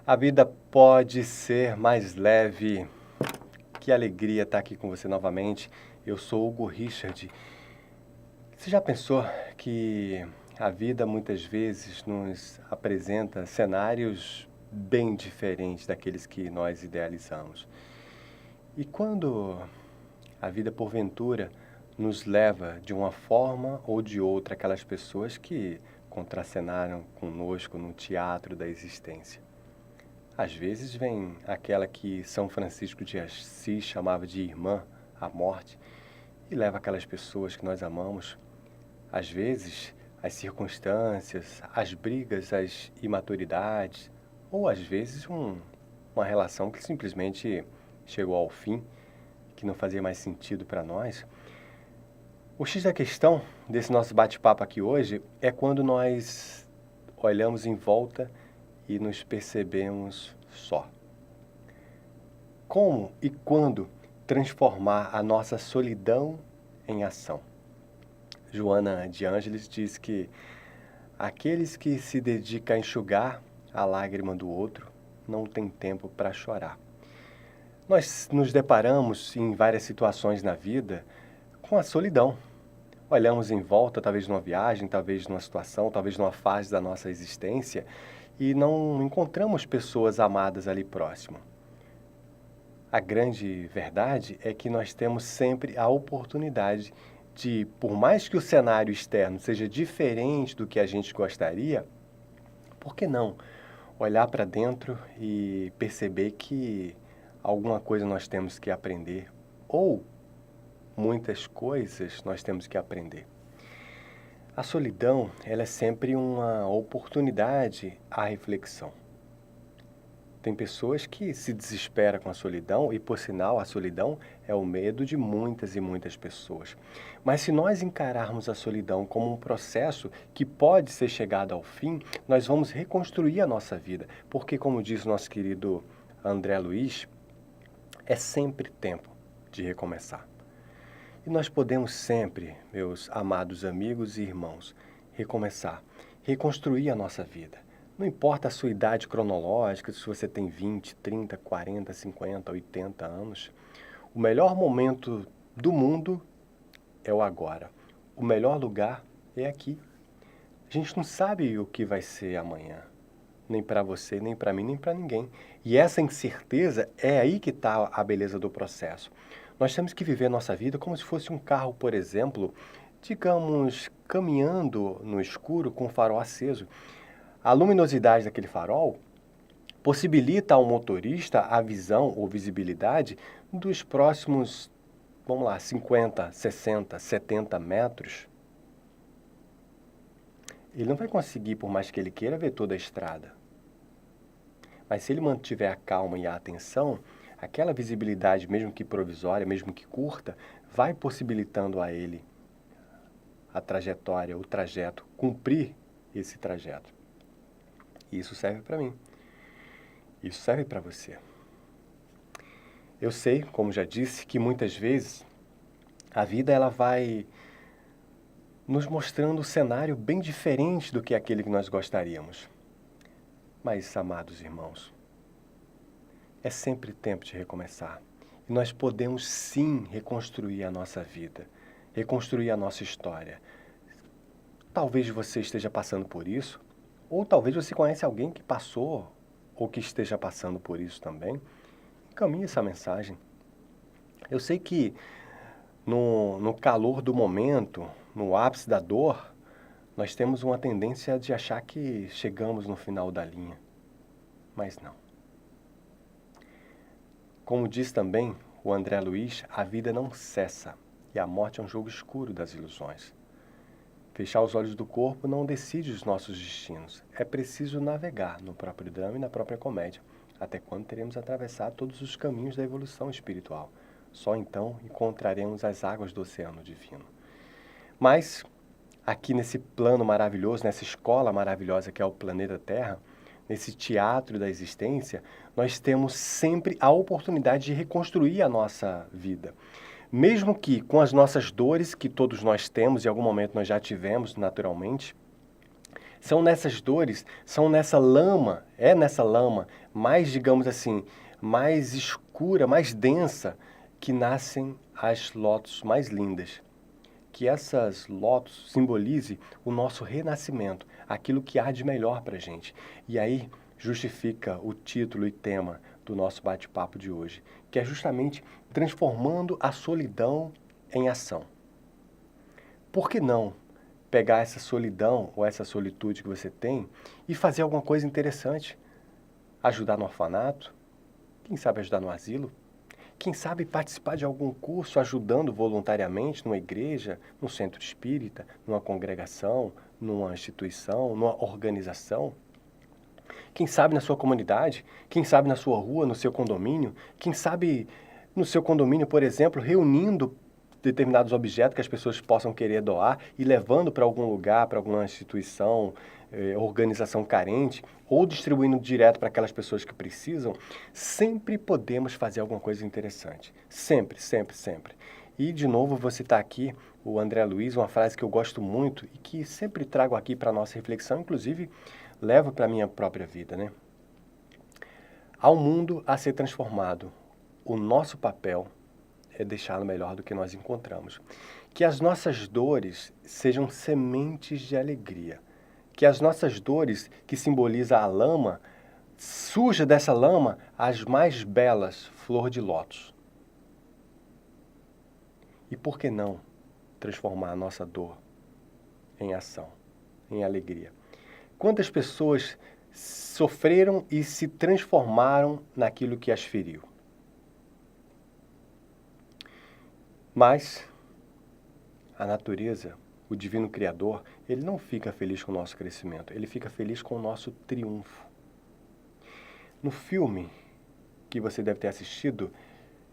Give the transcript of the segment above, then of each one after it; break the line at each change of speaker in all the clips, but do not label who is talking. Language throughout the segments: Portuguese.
A vida pode ser mais leve. Que alegria estar aqui com você novamente. Eu sou Hugo Richard. Você já pensou que a vida muitas vezes nos apresenta cenários bem diferentes daqueles que nós idealizamos? E quando a vida porventura nos leva de uma forma ou de outra aquelas pessoas que contracenaram conosco no teatro da existência? Às vezes vem aquela que São Francisco de Assis chamava de irmã, a morte, e leva aquelas pessoas que nós amamos. Às vezes, as circunstâncias, as brigas, as imaturidades, ou às vezes uma relação que simplesmente chegou ao fim, que não fazia mais sentido para nós. O X da questão desse nosso bate-papo aqui hoje é quando nós olhamos em volta e nos percebemos só. Como e quando transformar a nossa solidão em ação? Joana de Ângeles diz que aqueles que se dedicam a enxugar a lágrima do outro não têm tempo para chorar. Nós nos deparamos em várias situações na vida com a solidão. Olhamos em volta, talvez numa viagem, talvez numa situação, talvez numa fase da nossa existência, e não encontramos pessoas amadas ali próximo. A grande verdade é que nós temos sempre a oportunidade de, por mais que o cenário externo seja diferente do que a gente gostaria, por que não olhar para dentro e perceber que alguma coisa nós temos que aprender, ou muitas coisas nós temos que aprender. A solidão, ela é sempre uma oportunidade à reflexão. Tem pessoas que se desesperam com a solidão e, por sinal, a solidão é o medo de muitas e muitas pessoas. Mas se nós encararmos a solidão como um processo que pode ser chegado ao fim, nós vamos reconstruir a nossa vida. Porque, como diz o nosso querido André Luiz, é sempre tempo de recomeçar. E nós podemos sempre, meus amados amigos e irmãos, recomeçar, reconstruir a nossa vida. Não importa a sua idade cronológica, se você tem 20, 30, 40, 50, 80 anos. O melhor momento do mundo é o agora. O melhor lugar é aqui. A gente não sabe o que vai ser amanhã. Nem para você, nem para mim, nem para ninguém. E essa incerteza é aí que está a beleza do processo. Nós temos que viver a nossa vida como se fosse um carro, por exemplo, digamos, caminhando no escuro com o farol aceso. A luminosidade daquele farol possibilita ao motorista a visão ou visibilidade dos próximos, vamos lá, 50, 60, 70 metros. Ele não vai conseguir, por mais que ele queira, ver toda a estrada. Mas se ele mantiver a calma e a atenção, aquela visibilidade, mesmo que provisória, mesmo que curta, vai possibilitando a ele a trajetória, o trajeto, cumprir esse trajeto. E isso serve para mim. Isso serve para você. Eu sei, como já disse, que muitas vezes a vida ela vai nos mostrando um cenário bem diferente do que aquele que nós gostaríamos. Mas, amados irmãos, é sempre tempo de recomeçar. E nós podemos sim reconstruir a nossa vida, reconstruir a nossa história. Talvez você esteja passando por isso, ou talvez você conhece alguém que passou ou que esteja passando por isso também. Encaminhe essa mensagem. Eu sei que no calor do momento, no ápice da dor, nós temos uma tendência de achar que chegamos no final da linha. Mas não. Como diz também o André Luiz, a vida não cessa e a morte é um jogo escuro das ilusões. Fechar os olhos do corpo não decide os nossos destinos. É preciso navegar no próprio drama e na própria comédia, até quando teremos atravessado todos os caminhos da evolução espiritual. Só então encontraremos as águas do oceano divino. Mas, aqui nesse plano maravilhoso, nessa escola maravilhosa que é o planeta Terra, nesse teatro da existência, nós temos sempre a oportunidade de reconstruir a nossa vida. Mesmo que com as nossas dores, que todos nós temos, em algum momento nós já tivemos naturalmente, São nessas dores, são nessa lama, é nessa lama mais, digamos assim, mais escura, mais densa, que nascem as lótus mais lindas. Que essas lótus simbolize o nosso renascimento, aquilo que há de melhor para a gente. E aí justifica o título e tema do nosso bate-papo de hoje, que é justamente transformando a solidão em ação. Por que não pegar essa solidão ou essa solitude que você tem e fazer alguma coisa interessante? Ajudar no orfanato? Quem sabe ajudar no asilo? Quem sabe participar de algum curso ajudando voluntariamente numa igreja, num centro espírita, numa congregação, numa instituição, numa organização? Quem sabe na sua comunidade? Quem sabe na sua rua, no seu condomínio? Quem sabe no seu condomínio, por exemplo, reunindo determinados objetos que as pessoas possam querer doar e levando para algum lugar, para alguma instituição, organização carente, ou distribuindo direto para aquelas pessoas que precisam, sempre podemos fazer alguma coisa interessante. Sempre, sempre, sempre. E, de novo, vou citar aqui o André Luiz, uma frase que eu gosto muito e que sempre trago aqui para a nossa reflexão, inclusive levo para a minha própria vida, né? Há um mundo a ser transformado. O nosso papel é deixá-lo melhor do que nós encontramos. Que as nossas dores sejam sementes de alegria. Que as nossas dores, que simbolizam a lama, surja dessa lama as mais belas flor de lótus. E por que não transformar a nossa dor em ação, em alegria? Quantas pessoas sofreram e se transformaram naquilo que as feriu? Mas a natureza, o divino Criador, ele não fica feliz com o nosso crescimento, ele fica feliz com o nosso triunfo. No filme que você deve ter assistido,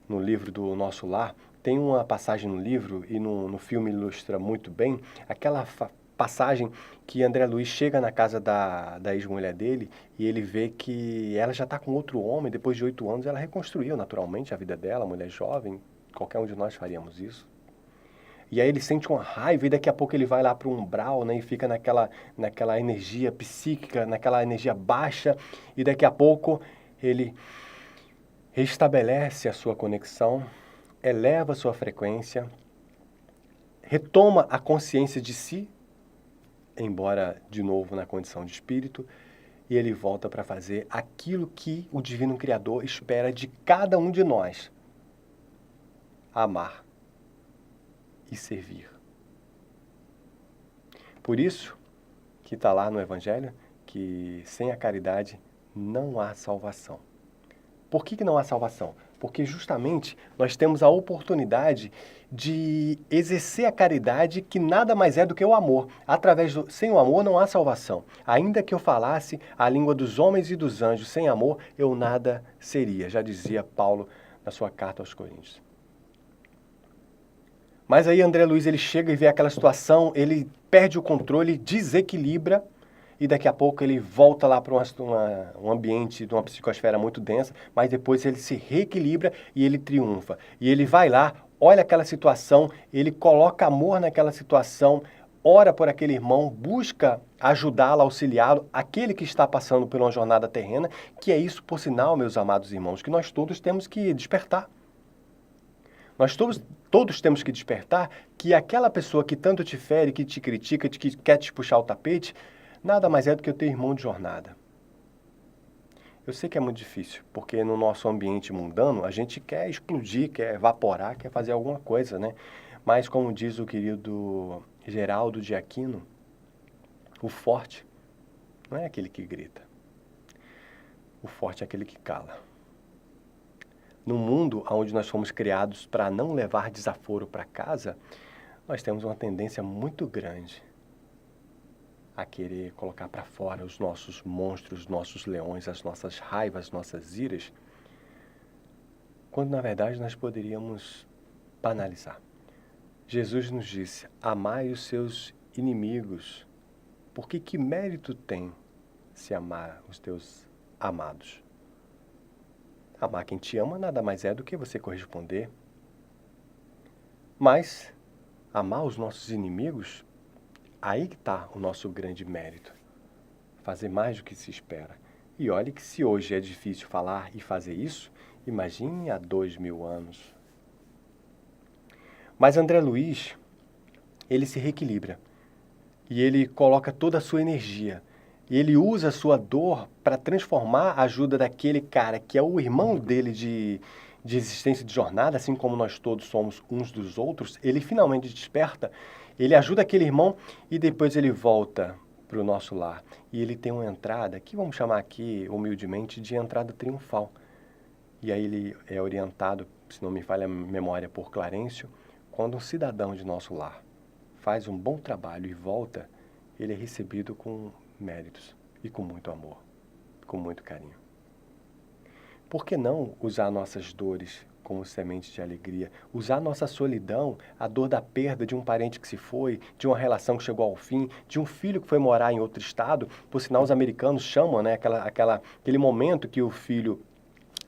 no livro do Nosso Lar, tem uma passagem no livro e no filme ilustra muito bem aquela passagem que André Luiz chega na casa da ex-mulher dele e ele vê que ela já está com outro homem, depois de 8 anos ela reconstruiu naturalmente a vida dela, mulher jovem, qualquer um de nós faríamos isso. E aí ele sente uma raiva e daqui a pouco ele vai lá para o umbral, né, e fica naquela energia psíquica, naquela energia baixa, e daqui a pouco ele restabelece a sua conexão, eleva a sua frequência, retoma a consciência de si, embora de novo na condição de espírito, e ele volta para fazer aquilo que o Divino Criador espera de cada um de nós: amar e servir. Por isso que está lá no Evangelho que sem a caridade não há salvação. Por que não há salvação? Porque justamente nós temos a oportunidade de exercer a caridade, que nada mais é do que o amor. Sem o amor não há salvação. Ainda que eu falasse a língua dos homens e dos anjos, sem amor eu nada seria, já dizia Paulo na sua carta aos Coríntios. Mas aí André Luiz ele chega e vê aquela situação, ele perde o controle, desequilibra, e daqui a pouco ele volta lá para um ambiente de uma psicosfera muito densa, mas depois ele se reequilibra e ele triunfa. E ele vai lá, olha aquela situação, ele coloca amor naquela situação, ora por aquele irmão, busca ajudá-lo, auxiliá-lo, aquele que está passando por uma jornada terrena, que é isso, por sinal, meus amados irmãos, que nós todos temos que despertar. Nós todos temos que despertar que aquela pessoa que tanto te fere, que te critica, que quer te puxar o tapete, nada mais é do que o teu irmão de jornada. Eu sei que é muito difícil, porque no nosso ambiente mundano a gente quer explodir, quer evaporar, quer fazer alguma coisa, né? Mas como diz o querido Geraldo de Aquino, o forte não é aquele que grita. O forte é aquele que cala. No mundo onde nós fomos criados para não levar desaforo para casa, nós temos uma tendência muito grande a querer colocar para fora os nossos monstros, os nossos leões, as nossas raivas, as nossas iras, quando na verdade nós poderíamos banalizar. Jesus nos disse: amai os seus inimigos, porque que mérito tem se amar os teus amados? Amar quem te ama nada mais é do que você corresponder. Mas amar os nossos inimigos, aí que está o nosso grande mérito. fazer mais do que se espera. E olhe que se hoje é difícil falar e fazer isso, imagine há 2000 anos. Mas André Luiz, ele se reequilibra e ele coloca toda a sua energia. E ele usa a sua dor para transformar a ajuda daquele cara que é o irmão dele de existência de jornada, assim como nós todos somos uns dos outros. Ele finalmente desperta, ele ajuda aquele irmão e depois ele volta para o nosso lar. E ele tem uma entrada, que vamos chamar aqui humildemente de entrada triunfal. E aí ele é orientado, se não me falha a memória, por Clarencio. Quando um cidadão de nosso lar faz um bom trabalho e volta, ele é recebido com méritos e com muito amor, com muito carinho. Por que não usar nossas dores como semente de alegria? Usar nossa solidão, a dor da perda de um parente que se foi, de uma relação que chegou ao fim, de um filho que foi morar em outro estado. Por sinal, os americanos chamam, né, aquele momento que o filho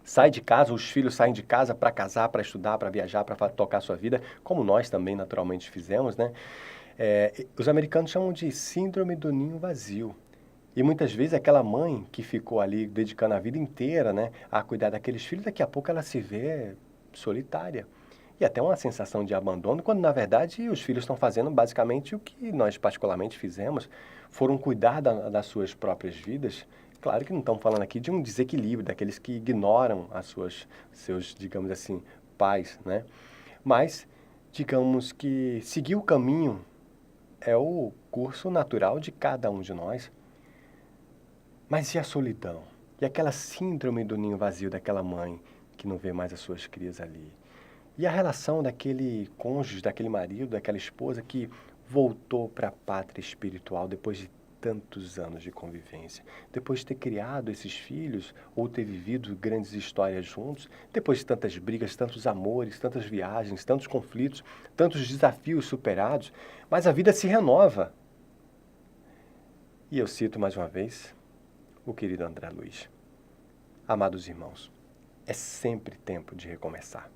sai de casa, os filhos saem de casa para casar, para estudar, para viajar, para tocar a sua vida, como nós também naturalmente fizemos, né? Os americanos chamam de síndrome do ninho vazio. E muitas vezes aquela mãe que ficou ali dedicando a vida inteira, né, a cuidar daqueles filhos, daqui a pouco ela se vê solitária. E até uma sensação de abandono, quando na verdade os filhos estão fazendo basicamente o que nós particularmente fizemos, foram cuidar das suas próprias vidas. Claro que não estamos falando aqui de um desequilíbrio, daqueles que ignoram seus, digamos assim, pais, né? Mas, digamos que seguir o caminho é o curso natural de cada um de nós. Mas e a solidão? E aquela síndrome do ninho vazio daquela mãe que não vê mais as suas crias ali? E a relação daquele cônjuge, daquele marido, daquela esposa que voltou para a pátria espiritual depois de tantos anos de convivência, depois de ter criado esses filhos ou ter vivido grandes histórias juntos, depois de tantas brigas, tantos amores, tantas viagens, tantos conflitos, tantos desafios superados, mas a vida se renova. E eu cito mais uma vez o querido André Luiz. Amados irmãos, é sempre tempo de recomeçar.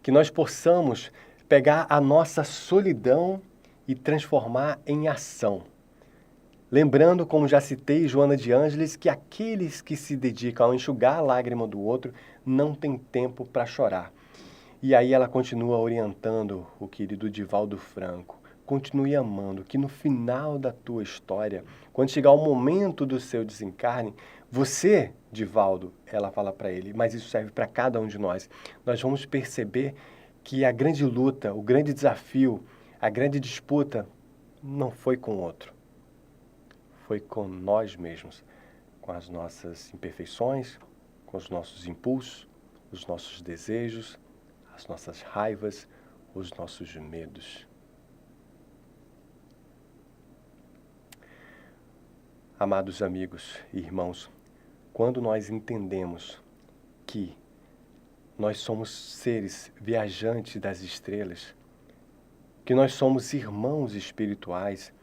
Que nós possamos pegar a nossa solidão e transformar em ação. Lembrando, como já citei, Joana de Ângeles, que aqueles que se dedicam a enxugar a lágrima do outro não têm tempo para chorar. E aí ela continua orientando o querido Divaldo Franco. Continue amando, que no final da tua história, quando chegar o momento do seu desencarne, você, Divaldo, ela fala para ele, mas isso serve para cada um de nós. Nós vamos perceber que a grande luta, o grande desafio, a grande disputa não foi com o outro. Foi com nós mesmos, com as nossas imperfeições, com os nossos impulsos, os nossos desejos, as nossas raivas, os nossos medos. Amados amigos e irmãos, quando nós entendemos que nós somos seres viajantes das estrelas, que nós somos irmãos espirituais,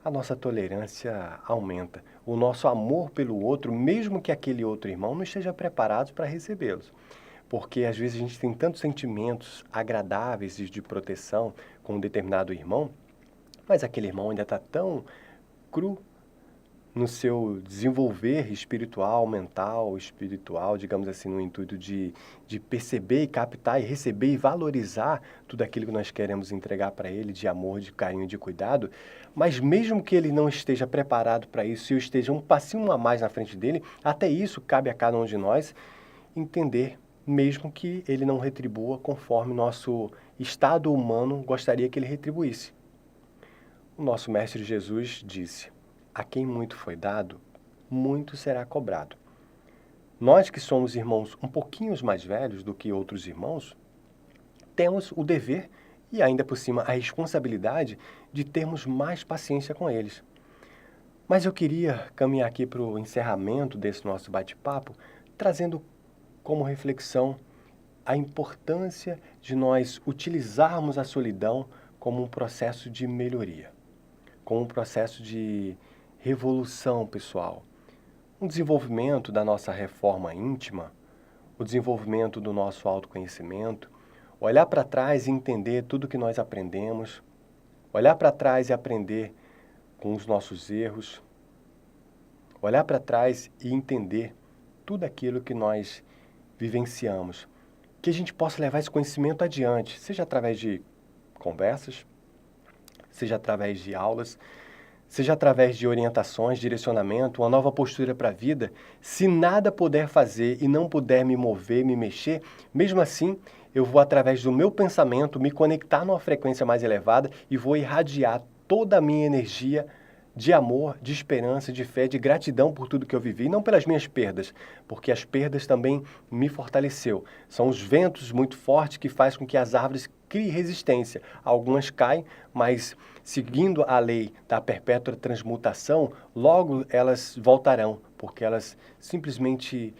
a nossa tolerância aumenta. O nosso amor pelo outro, mesmo que aquele outro irmão não esteja preparado para recebê-los. Porque às vezes a gente tem tantos sentimentos agradáveis de proteção com um determinado irmão, mas aquele irmão ainda está tão cru no seu desenvolver espiritual, mental, espiritual, digamos assim, no intuito de perceber e captar e receber e valorizar tudo aquilo que nós queremos entregar para ele, de amor, de carinho, de cuidado, mas mesmo que ele não esteja preparado para isso, se eu esteja um passinho a mais na frente dele, até isso cabe a cada um de nós entender, mesmo que ele não retribua conforme nosso estado humano gostaria que ele retribuísse. O nosso Mestre Jesus disse: a quem muito foi dado, muito será cobrado. Nós que somos irmãos um pouquinho mais velhos do que outros irmãos, temos o dever e ainda por cima a responsabilidade de termos mais paciência com eles. Mas eu queria caminhar aqui para o encerramento desse nosso bate-papo, trazendo como reflexão a importância de nós utilizarmos a solidão como um processo de melhoria, como um processo de revolução pessoal, um desenvolvimento da nossa reforma íntima, o desenvolvimento do nosso autoconhecimento, olhar para trás e entender tudo que nós aprendemos, olhar para trás e aprender com os nossos erros, olhar para trás e entender tudo aquilo que nós vivenciamos. Que a gente possa levar esse conhecimento adiante, seja através de conversas, seja através de aulas, seja através de orientações, direcionamento, uma nova postura para a vida. Se nada puder fazer e não puder me mover, me mexer, mesmo assim, eu vou, através do meu pensamento, me conectar numa frequência mais elevada e vou irradiar toda a minha energia de amor, de esperança, de fé, de gratidão por tudo que eu vivi, não pelas minhas perdas, porque as perdas também me fortaleceu. São os ventos muito fortes que fazem com que as árvores criem resistência. Algumas caem, mas seguindo a lei da perpétua transmutação, logo elas voltarão, porque elas simplesmente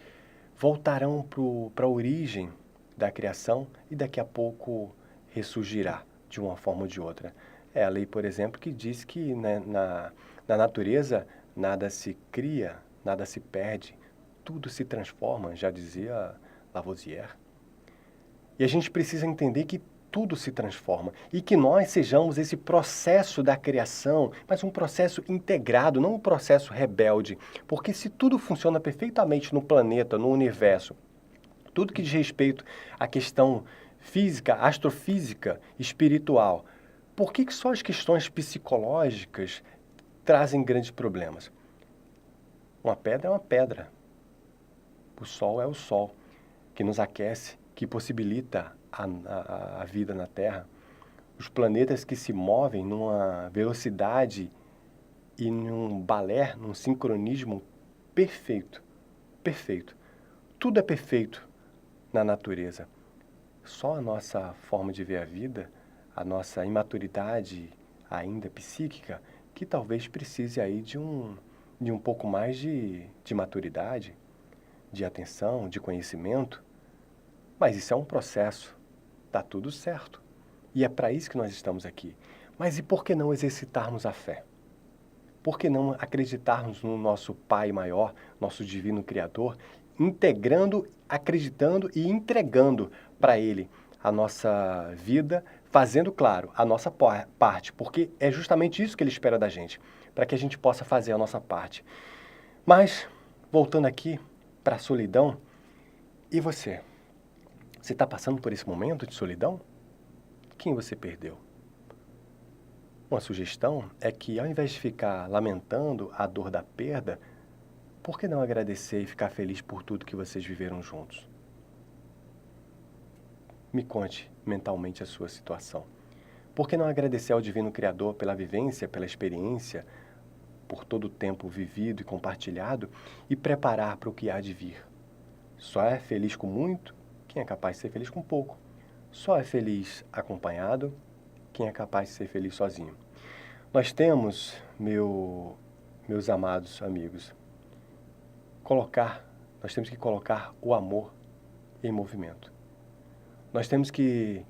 voltarão para a origem da criação e daqui a pouco ressurgirá de uma forma ou de outra. É a lei, por exemplo, que diz que na natureza nada se cria, nada se perde, tudo se transforma, já dizia Lavoisier. E a gente precisa entender que tudo se transforma e que nós sejamos esse processo da criação, mas um processo integrado, não um processo rebelde. Porque se tudo funciona perfeitamente no planeta, no universo, tudo que diz respeito à questão física, astrofísica, espiritual, por que só as questões psicológicas trazem grandes problemas? Uma pedra é uma pedra. O sol é o sol, que nos aquece, que possibilita a vida na Terra. Os planetas que se movem numa velocidade e num balé, num sincronismo perfeito. Perfeito. Tudo é perfeito na natureza. Só a nossa forma de ver a vida, a nossa imaturidade ainda psíquica, que talvez precise aí de um pouco mais de maturidade, de atenção, de conhecimento. Mas isso é um processo. Está tudo certo. E é para isso que nós estamos aqui. Mas e por que não exercitarmos a fé? Por que não acreditarmos no nosso Pai maior, nosso divino Criador, integrando, acreditando e entregando para Ele a nossa vida, fazendo, claro, a nossa parte, porque é justamente isso que Ele espera da gente, para que a gente possa fazer a nossa parte. Mas, voltando aqui para a solidão, e você? Você está passando por esse momento de solidão? Quem você perdeu? Uma sugestão é que, ao invés de ficar lamentando a dor da perda, por que não agradecer e ficar feliz por tudo que vocês viveram juntos? Me conte mentalmente a sua situação. Por que não agradecer ao Divino Criador pela vivência, pela experiência, por todo o tempo vivido e compartilhado e preparar para o que há de vir? Só é feliz com muito quem é capaz de ser feliz com pouco. Só é feliz acompanhado quem é capaz de ser feliz sozinho. Nós temos, meus amados amigos, nós temos que colocar o amor em movimento. Nós temos que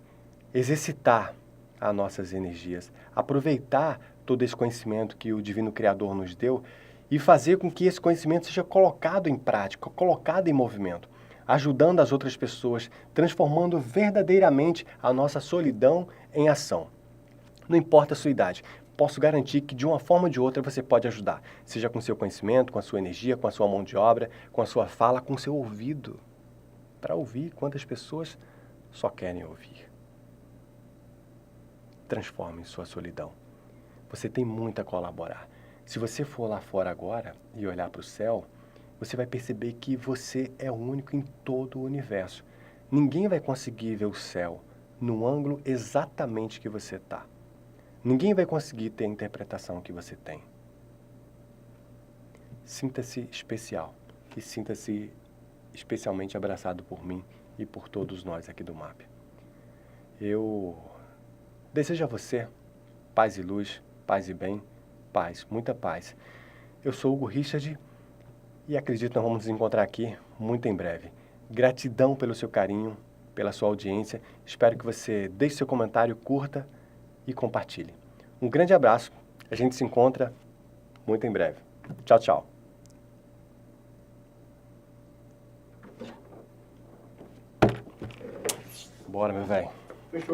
exercitar as nossas energias, aproveitar todo esse conhecimento que o Divino Criador nos deu e fazer com que esse conhecimento seja colocado em prática, colocado em movimento, ajudando as outras pessoas, transformando verdadeiramente a nossa solidão em ação. Não importa a sua idade, posso garantir que de uma forma ou de outra você pode ajudar, seja com seu conhecimento, com a sua energia, com a sua mão de obra, com a sua fala, com o seu ouvido, para ouvir quantas pessoas só querem ouvir. Transforme sua solidão. Você tem muito a colaborar. Se você for lá fora agora e olhar para o céu, você vai perceber que você é o único em todo o universo. Ninguém vai conseguir ver o céu no ângulo exatamente que você está. Ninguém vai conseguir ter a interpretação que você tem. Sinta-se especial e sinta-se especialmente abraçado por mim e por todos nós aqui do MAP. Eu desejo a você paz e luz, paz e bem, paz, muita paz. Eu sou Hugo Richard e acredito que nós vamos nos encontrar aqui muito em breve. Gratidão pelo seu carinho, pela sua audiência. Espero que você deixe seu comentário, curta e compartilhe. Um grande abraço. A gente se encontra muito em breve. Tchau, tchau. Bora, meu velho.